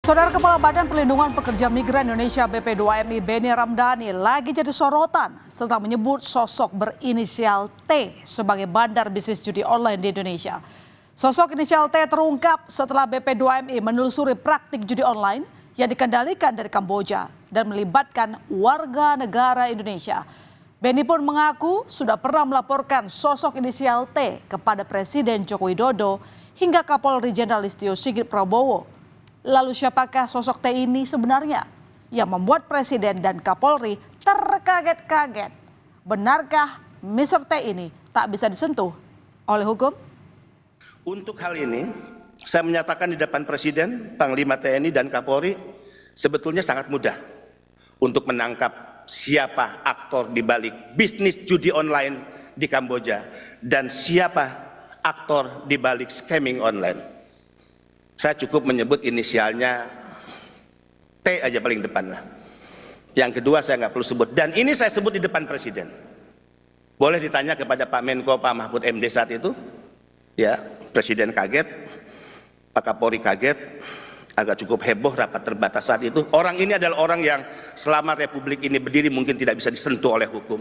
Saudara Kepala Badan Perlindungan Pekerja Migran Indonesia BP2MI Benny Ramdhani lagi jadi sorotan setelah menyebut sosok berinisial T sebagai bandar bisnis judi online di Indonesia. Sosok inisial T terungkap setelah BP2MI menelusuri praktik judi online yang dikendalikan dari Kamboja dan melibatkan warga negara Indonesia. Benny pun mengaku sudah pernah melaporkan sosok inisial T kepada Presiden Joko Widodo hingga Kapolri Jenderal Listio Sigit Prabowo. Lalu siapakah sosok T ini sebenarnya yang membuat Presiden dan Kapolri terkaget-kaget? Benarkah Mr. T ini tak bisa disentuh oleh hukum? Untuk hal ini, saya menyatakan di depan Presiden, Panglima TNI dan Kapolri sebetulnya sangat mudah untuk menangkap siapa aktor di balik bisnis judi online di Kamboja dan siapa aktor di balik scamming online. Saya cukup menyebut inisialnya T aja paling depan lah. Yang kedua saya nggak perlu sebut. Dan ini saya sebut di depan Presiden. Boleh ditanya kepada Pak Menko, Pak Mahfud MD saat itu. Ya, Presiden kaget, Pak Kapolri kaget, agak cukup heboh rapat terbatas saat itu. Orang ini adalah orang yang selama Republik ini berdiri mungkin tidak bisa disentuh oleh hukum.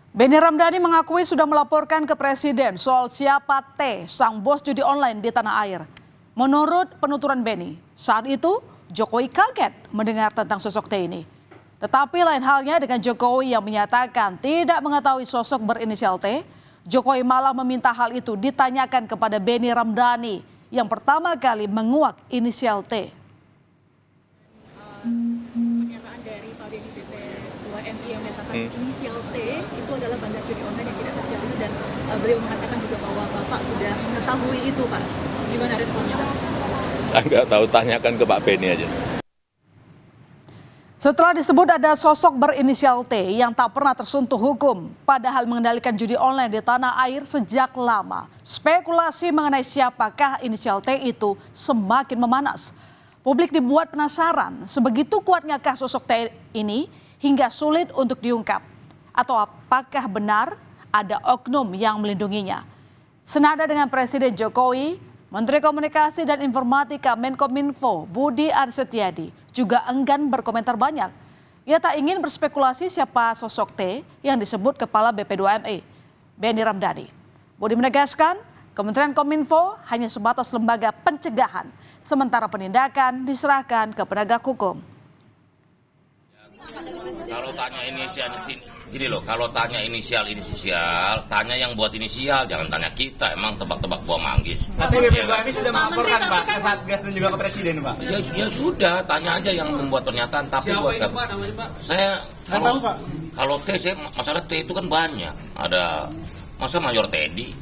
Benny Ramdhani mengakui sudah melaporkan ke Presiden soal siapa T, sang bos judi online di tanah air. Menurut penuturan Benny, saat itu Jokowi kaget mendengar tentang sosok T ini. Tetapi lain halnya dengan Jokowi yang menyatakan tidak mengetahui sosok berinisial T. Jokowi malah meminta hal itu ditanyakan kepada Benny Ramdhani yang pertama kali menguak inisial T. Pernyataan dari Pak Benny BP2MI yang menyatakan inisial T itu adalah bandar judi online yang tidak terjadi dan beliau mengatakan juga bahwa Bapak sudah mengetahui itu, Pak. Gimana responnya, Pak? Nggak tahu, tanyakan ke Pak Benny aja. Setelah disebut ada sosok berinisial T yang tak pernah tersentuh hukum, padahal mengendalikan judi online di tanah air sejak lama, spekulasi mengenai siapakah inisial T itu semakin memanas. Publik dibuat penasaran, sebegitu kuatnyakah sosok T ini hingga sulit untuk diungkap? Atau apakah benar ada oknum yang melindunginya? Senada dengan Presiden Jokowi, Menteri Komunikasi dan Informatika Menkominfo Budi Aris Setiadi juga enggan berkomentar banyak. Ia tak ingin berspekulasi siapa sosok T yang disebut Kepala BP2MI, Benny Ramdhani. Budi menegaskan, Kementerian Kominfo hanya sebatas lembaga pencegahan, sementara penindakan diserahkan ke penegak hukum. Kalau tanya inisial, gini loh, kalau tanya inisial, tanya yang buat inisial, jangan tanya kita, emang tebak-tebak buah manggis. Tapi BP2MI sudah melaporkan Pak ke Satgas dan juga ke Presiden Pak. Ya sudah, tanya aja yang membuat pernyataan. Tapi siapa buat itu Pak namanya Pak? Saya Tahu Pak. Kalau T, masalah T itu kan banyak. Ada masa Mayor Teddy.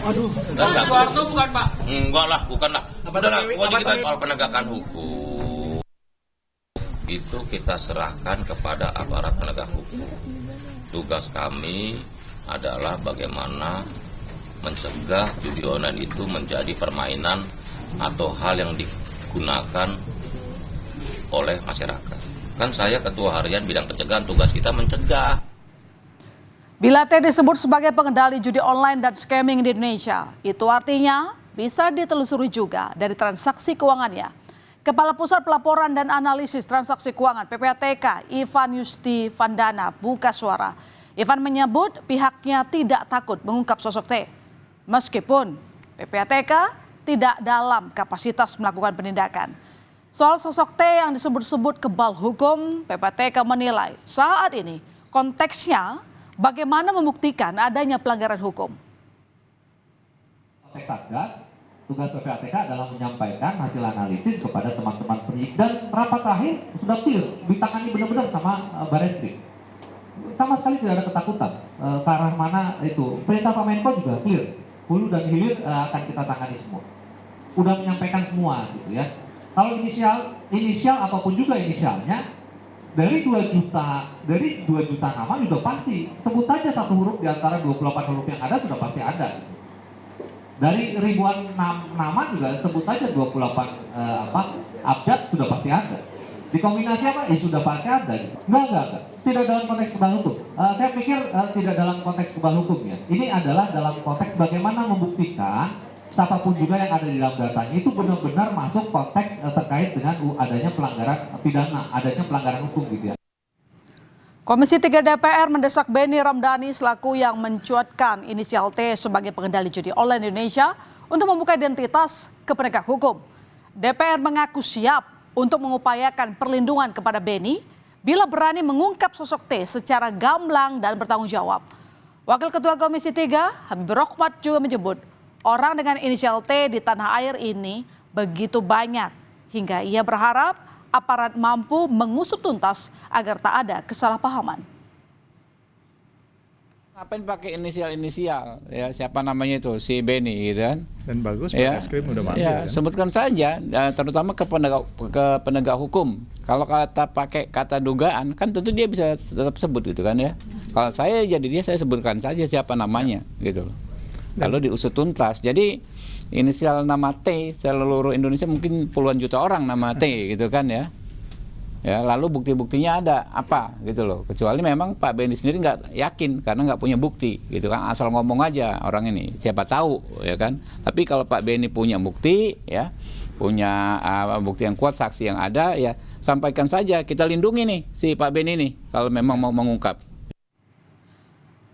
Aduh. Enggak, Soeharto bukan Pak? Enggak lah, bukan lah. Udah lah, pokoknya kita soal penegakan hukum. Itu kita serahkan kepada aparat penegak hukum. Tugas kami adalah bagaimana mencegah judi online itu menjadi permainan atau hal yang digunakan oleh masyarakat. Kan saya ketua harian bidang pencegahan, tugas kita mencegah. Bila T disebut sebagai pengendali judi online dan scamming di Indonesia, itu artinya bisa ditelusuri juga dari transaksi keuangannya. Kepala Pusat Pelaporan dan Analisis Transaksi Keuangan PPATK, Ivan Yusti Vandana, buka suara. Ivan menyebut pihaknya tidak takut mengungkap sosok T. Meskipun PPATK tidak dalam kapasitas melakukan penindakan. Soal sosok T yang disebut-sebut kebal hukum, PPATK menilai saat ini konteksnya bagaimana membuktikan adanya pelanggaran hukum. Satgas, tugas PPATK adalah menyampaikan hasil analisis kepada teman-teman penyidik dan rapat terakhir sudah clear, ditangani benar-benar sama Barreskrim. Sama sekali tidak ada ketakutan ke arah mana itu. Perintah Pak Menko juga clear, hulu dan hilir akan kita tangani semua. Udah menyampaikan semua gitu ya. Kalau inisial apapun juga inisialnya, dari 2 juta nama juga pasti. Sebut saja satu huruf di antara 28 huruf yang ada sudah pasti ada. Gitu. Dari ribuan nama juga sebut saja 28 abjad sudah pasti ada. Dikombinasi apa? Ya sudah pasti ada. Enggak. Tidak dalam konteks kebal hukum. Saya pikir tidak dalam konteks kebal hukum ya. Ini adalah dalam konteks bagaimana membuktikan siapapun juga yang ada di dalam datanya itu benar-benar masuk konteks terkait dengan adanya pelanggaran pidana, adanya pelanggaran hukum gitu ya. Komisi 3 DPR mendesak Benny Ramdhani selaku yang mencuatkan inisial T sebagai pengendali judi online Indonesia untuk membuka identitas ke penegak hukum. DPR mengaku siap untuk mengupayakan perlindungan kepada Benny bila berani mengungkap sosok T secara gamblang dan bertanggung jawab. Wakil Ketua Komisi 3, Habib Rohmat juga menyebut orang dengan inisial T di tanah air ini begitu banyak hingga ia berharap aparat mampu mengusut tuntas agar tak ada kesalahpahaman. Ngapain pakai inisial ya, siapa namanya itu si Benny gitu kan? Dan bagus ya, Barreskrim udah manggil ya, kan? sebutkan saja terutama ke penegak hukum. Kalau kata pakai kata dugaan kan tentu dia bisa tetap sebut gitu kan ya. Kalau saya jadi dia saya sebutkan saja siapa namanya gitu loh. Lalu diusut tuntas. Jadi inisial nama T seluruh Indonesia mungkin puluhan juta orang nama T gitu kan ya. Ya, lalu bukti-buktinya ada apa gitu loh. Kecuali memang Pak Benny sendiri nggak yakin karena nggak punya bukti gitu kan, asal ngomong aja orang ini. Siapa tahu ya kan. Tapi kalau Pak Benny punya bukti ya, punya bukti yang kuat, saksi yang ada ya, sampaikan saja, kita lindungi nih si Pak Benny ini kalau memang mau mengungkap.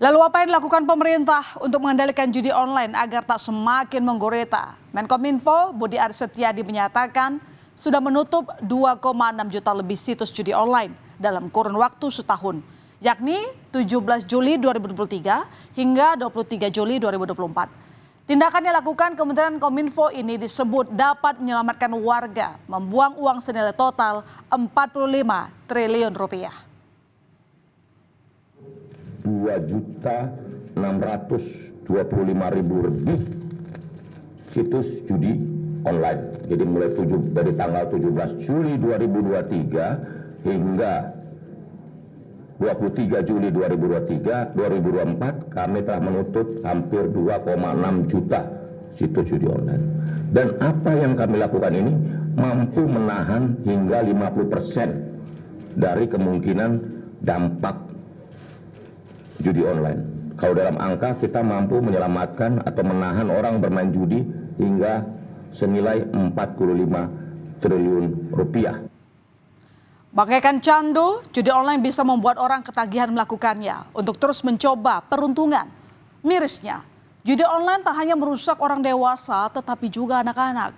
Lalu apa yang dilakukan pemerintah untuk mengendalikan judi online agar tak semakin menggurita? Menkominfo Budi Aris Setiadi menyatakan sudah menutup 2,6 juta lebih situs judi online dalam kurun waktu setahun, yakni 17 Juli 2023 hingga 23 Juli 2024. Tindakan yang dilakukan Kementerian Kominfo ini disebut dapat menyelamatkan warga membuang uang senilai total 45 triliun rupiah. 2.625.000 lebih situs judi online. Jadi mulai dari tanggal 17 Juli 2023 hingga 23 Juli 2024 kami telah menutup hampir 2,6 juta situs judi online. Dan apa yang kami lakukan ini mampu menahan hingga 50% dari kemungkinan dampak judi online. Kalau dalam angka kita mampu menyelamatkan atau menahan orang bermain judi hingga senilai 45 triliun rupiah. Bagaikan candu, judi online bisa membuat orang ketagihan melakukannya untuk terus mencoba peruntungan. Mirisnya, judi online tak hanya merusak orang dewasa tetapi juga anak-anak.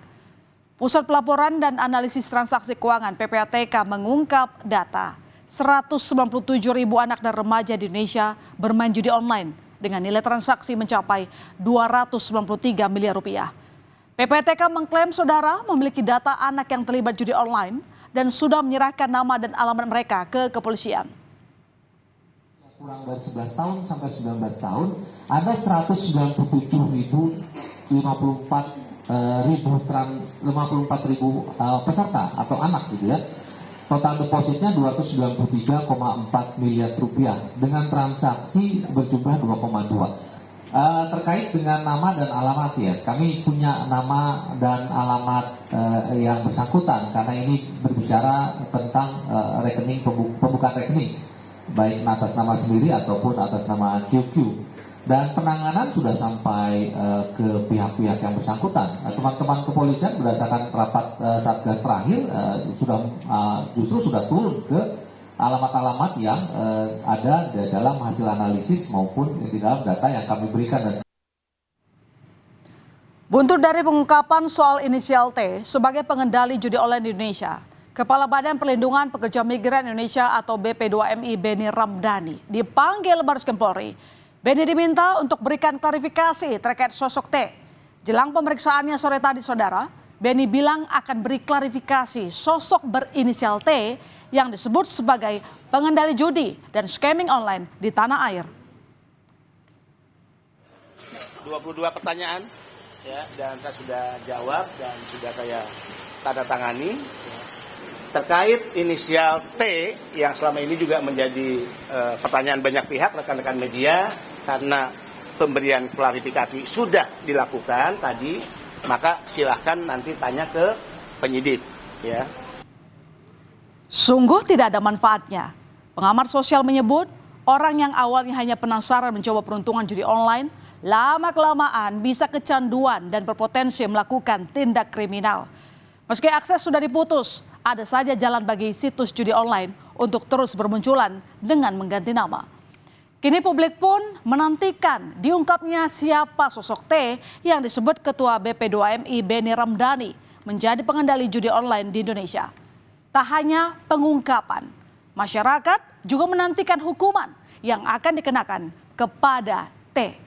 Pusat Pelaporan dan Analisis Transaksi Keuangan (PPATK) mengungkap data 197.000 anak dan remaja di Indonesia bermain judi online dengan nilai transaksi mencapai 293 miliar rupiah. PPATK mengklaim saudara memiliki data anak yang terlibat judi online dan sudah menyerahkan nama dan alamat mereka ke kepolisian. Kurang dari 11 tahun sampai 19 tahun ada 197.054 peserta atau anak gitu ya. Total depositnya 293,4 miliar rupiah dengan transaksi berjumlah 2,2. Terkait dengan nama dan alamat ya, kami punya nama dan alamat yang bersangkutan karena ini berbicara tentang rekening pembukaan rekening baik atas nama sendiri ataupun atas nama QQ. Dan penanganan sudah sampai ke pihak-pihak yang bersangkutan. Teman-teman kepolisian berdasarkan rapat Satgas terakhir justru sudah turun ke alamat-alamat yang ada di dalam hasil analisis maupun di dalam data yang kami berikan. Buntut dari pengungkapan soal inisial T sebagai pengendali judi online di Indonesia, Kepala Badan Perlindungan Pekerja Migran Indonesia atau BP2MI Benny Ramdhani dipanggil Barreskrim Polri. Benny diminta untuk berikan klarifikasi terkait sosok T. Jelang pemeriksaannya sore tadi saudara, Benny bilang akan beri klarifikasi sosok berinisial T yang disebut sebagai pengendali judi dan scamming online di tanah air. 22 pertanyaan ya, dan saya sudah jawab dan sudah saya tanda tangani. Terkait inisial T yang selama ini juga menjadi pertanyaan banyak pihak rekan-rekan media, karena pemberian klarifikasi sudah dilakukan tadi, maka silahkan nanti tanya ke penyidik ya. Sungguh tidak ada manfaatnya. Pengamat sosial menyebut orang yang awalnya hanya penasaran mencoba peruntungan judi online lama-kelamaan bisa kecanduan dan berpotensi melakukan tindak kriminal. Meski akses sudah diputus, ada saja jalan bagi situs judi online untuk terus bermunculan dengan mengganti nama. Kini publik pun menantikan diungkapnya siapa sosok T yang disebut Ketua BP2MI Benny Ramdhani menjadi pengendali judi online di Indonesia. Tak hanya pengungkapan, masyarakat juga menantikan hukuman yang akan dikenakan kepada T.